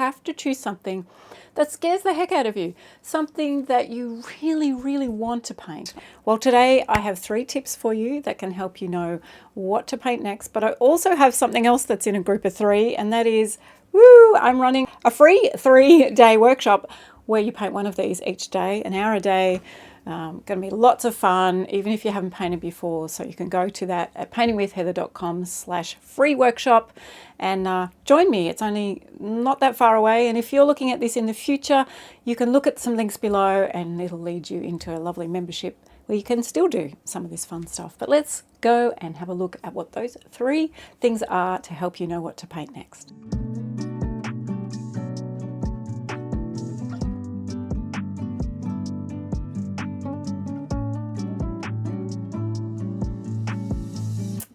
have to choose something that scares the heck out of you, something that you really, really want to paint. Well, today I have 3 tips for you that can help you know what to paint next, but I also have something else that's in a group of 3, and that is, I'm running a free 3-day workshop where you paint one of these each day, an hour a day. Going to be lots of fun, even if you haven't painted before. So you can go to that at paintingwithheather.com/free workshop and join me. It's only not that far away. And if you're looking at this in the future, you can look at some links below and it'll lead you into a lovely membership where you can still do some of this fun stuff. But let's go and have a look at what those 3 things are to help you know what to paint next.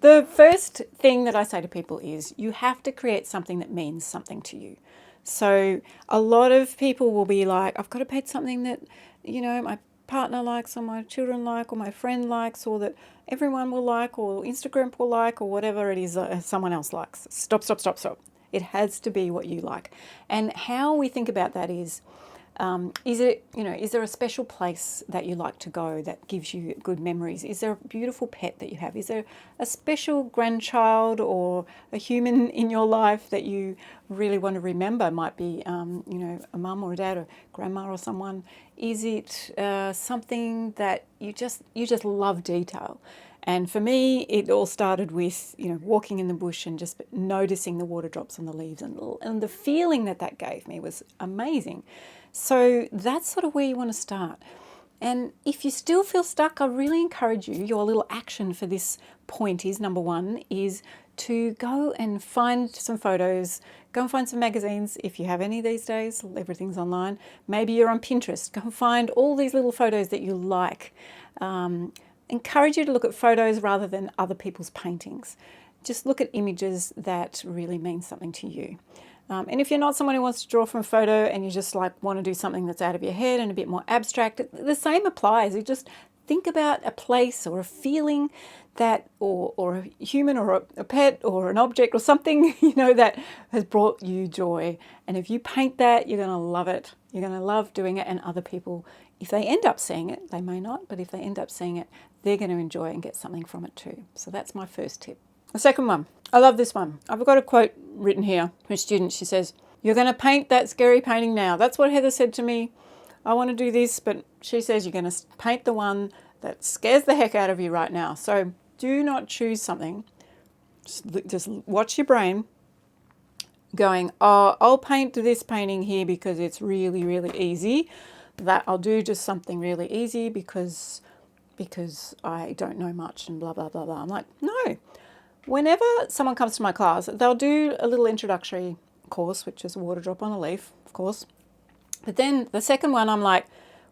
The first thing that I say to people is you have to create something that means something to you. So a lot of people will be like, I've got to paint something that, my partner likes or my children like or my friend likes or that everyone will like or Instagram will like or whatever it is someone else likes. Stop. It has to be what you like. And how we think about that is there a special place that you like to go that gives you good memories? Is there a beautiful pet that you have? Is there a special grandchild or a human in your life that you really want to remember? Might be, a mum or a dad or grandma or someone. Is it something that you just love detail? And for me, it all started with, walking in the bush and just noticing the water drops on the leaves, and the feeling that gave me was amazing. So that's sort of where you want to start. And if you still feel stuck, I really encourage you, your little action for this point is, number 1, is to go and find some photos, go and find some magazines if you have any these days, everything's online. Maybe you're on Pinterest, go and find all these little photos that you like. Encourage you to look at photos rather than other people's paintings. Just look at images that really mean something to you. And if you're not someone who wants to draw from a photo and you just want to do something that's out of your head and a bit more abstract, the same applies. You just think about a place or a feeling that, or a human or a pet or an object or something, that has brought you joy. And if you paint that, you're going to love it. You're going to love doing it, and other people, if they end up seeing it, they may not, but if they end up seeing it, they're going to enjoy and get something from it too. So that's my first tip. The second one, I love this one. I've got a quote written here from a student. She says, "You're going to paint that scary painting now." That's what Heather said to me. I want to do this, but she says you're going to paint the one that scares the heck out of you right now. So do not choose something. Just watch your brain going, oh, I'll paint this painting here because it's really, really easy. That I'll do just something really easy because I don't know much and blah, blah, blah, blah. I'm like, no. Whenever someone comes to my class, they'll do a little introductory course, which is a water drop on a leaf, of course. But then the second one, I'm like,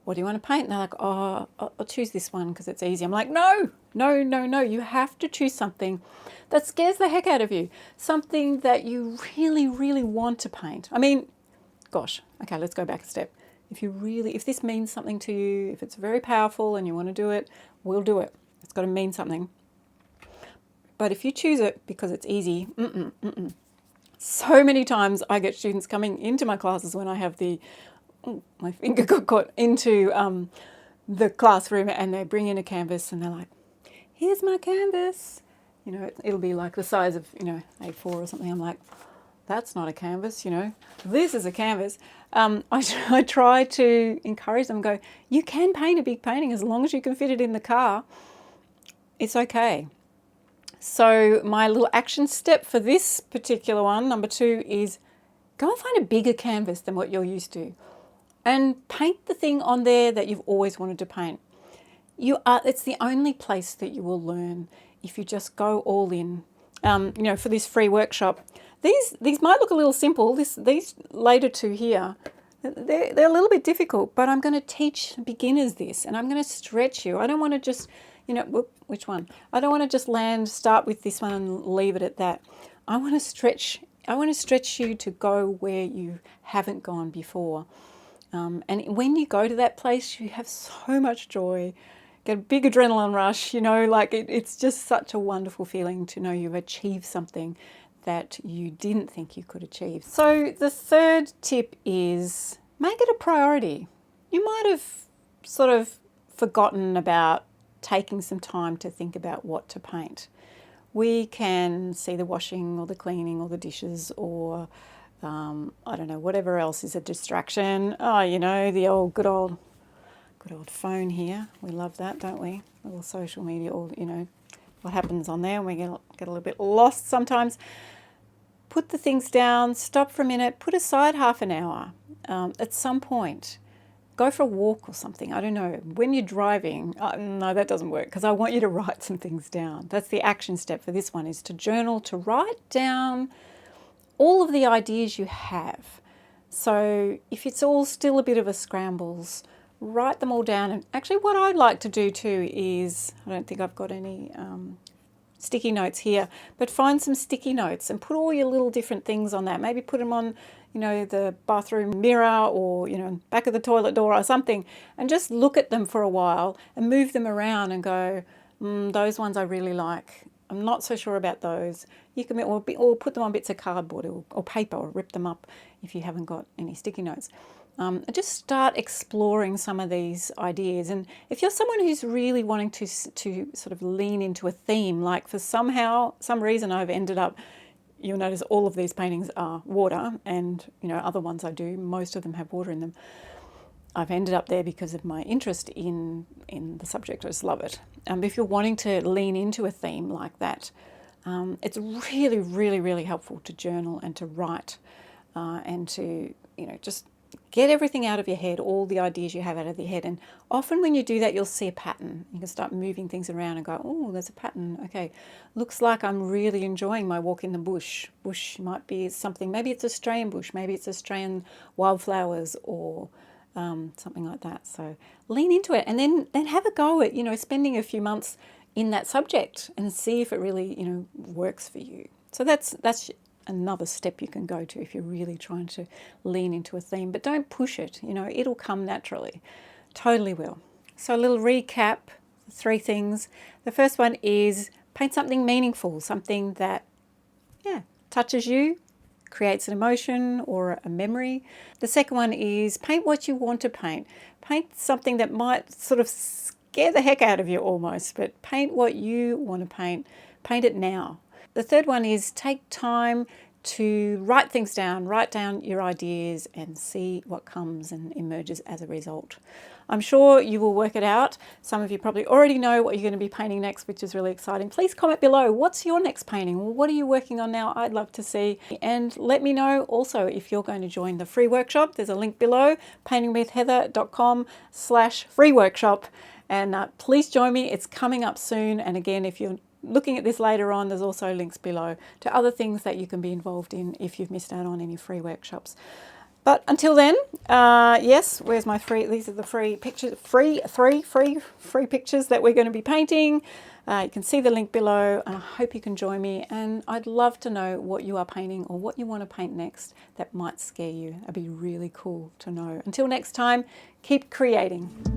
what do you want to paint? And they're like, oh, I'll choose this one because it's easy. I'm like, no. You have to choose something that scares the heck out of you, something that you really, really want to paint. I mean, gosh, okay, let's go back a step. If this means something to you, if it's very powerful and you want to do it, we'll do it. It's got to mean something. But if you choose it because it's easy, So many times I get students coming into my classes when I have my finger got caught into the classroom, and they bring in a canvas and they're like, here's my canvas. It'll be like the size of, A4 or something. I'm like, that's not a canvas, this is a canvas. I try to encourage them, go, you can paint a big painting as long as you can fit it in the car. It's okay. So my little action step for this particular one, number 2, is go and find a bigger canvas than what you're used to and paint the thing on there that you've always wanted to paint. It's the only place that you will learn if you just go all in. For this free workshop, these might look a little simple. These later 2 here, they're a little bit difficult, but I'm going to teach beginners this, and I'm going to stretch you. I don't want to just, which one? I don't want to just start with this one and leave it at that. I want to stretch you to go where you haven't gone before. And when you go to that place, you have so much joy, get a big adrenaline rush, it's just such a wonderful feeling to know you've achieved something that you didn't think you could achieve. So the third tip is make it a priority. You might have sort of forgotten about taking some time to think about what to paint. We can see the washing or the cleaning or the dishes or I don't know, whatever else is a distraction. Oh, you know, the good old phone here. We love that, don't we? Little social media, or you know, what happens on there, and we get a little bit lost sometimes. Put the things down, stop for a minute, put aside half an hour at some point. Go for a walk or something. I don't know. When you're driving, no, that doesn't work because I want you to write some things down. That's the action step for this one, is to journal, to write down all of the ideas you have. So if it's all still a bit of a scrambles, write them all down. And actually what I'd like to do too is, I don't think I've got any sticky notes here, but find some sticky notes and put all your little different things on that. Maybe put them on, you know, the bathroom mirror or, you know, back of the toilet door or something, and just look at them for a while and move them around and go, those ones I really like. I'm not so sure about those. You can or put them on bits of cardboard or paper, or rip them up if you haven't got any sticky notes. And just start exploring some of these ideas. And if you're someone who's really wanting to sort of lean into a theme, like for some reason I've ended up, you'll notice all of these paintings are water, and you know, other ones I do, most of them have water in them. I've ended up there because of my interest in the subject. I just love it. If you're wanting to lean into a theme like that, it's really, really, really helpful to journal and to write and to, you know, just get everything out of your head, all the ideas you have out of your head. And often when you do that, you'll see a pattern. You can start moving things around and go, oh, there's a pattern. Okay, looks like I'm really enjoying my walk in the bush. Bush might be something, maybe it's Australian bush, maybe it's Australian wildflowers or something like that. So lean into it and then have a go at, you know, spending a few months in that subject and see if it really, you know, works for you. So that's another step you can go to if you're really trying to lean into a theme, but don't push it. You know, it'll come naturally. Totally will. So a little recap, 3 things. The first one is paint something meaningful, something that, touches you, creates an emotion or a memory. The second one is paint what you want to paint. Paint something that might sort of scare the heck out of you almost, but paint what you want to paint. Paint it now. The third one is take time to write things down, write down your ideas and see what comes and emerges as a result. I'm sure you will work it out. Some of you probably already know what you're going to be painting next, which is really exciting. Please comment below. What's your next painting? What are you working on now? I'd love to see. And let me know also if you're going to join the free workshop. There's a link below, paintingwithheather.com/free workshop. And please join me. It's coming up soon. And again, if you're looking at this later on, there's also links below to other things that you can be involved in if you've missed out on any free workshops. But until then, yes, where's my free? These are the free pictures, free pictures that we're going to be painting. You can see the link below, and I hope you can join me. And I'd love to know what you are painting or what you want to paint next that might scare you. It'd be really cool to know. Until next time, keep creating.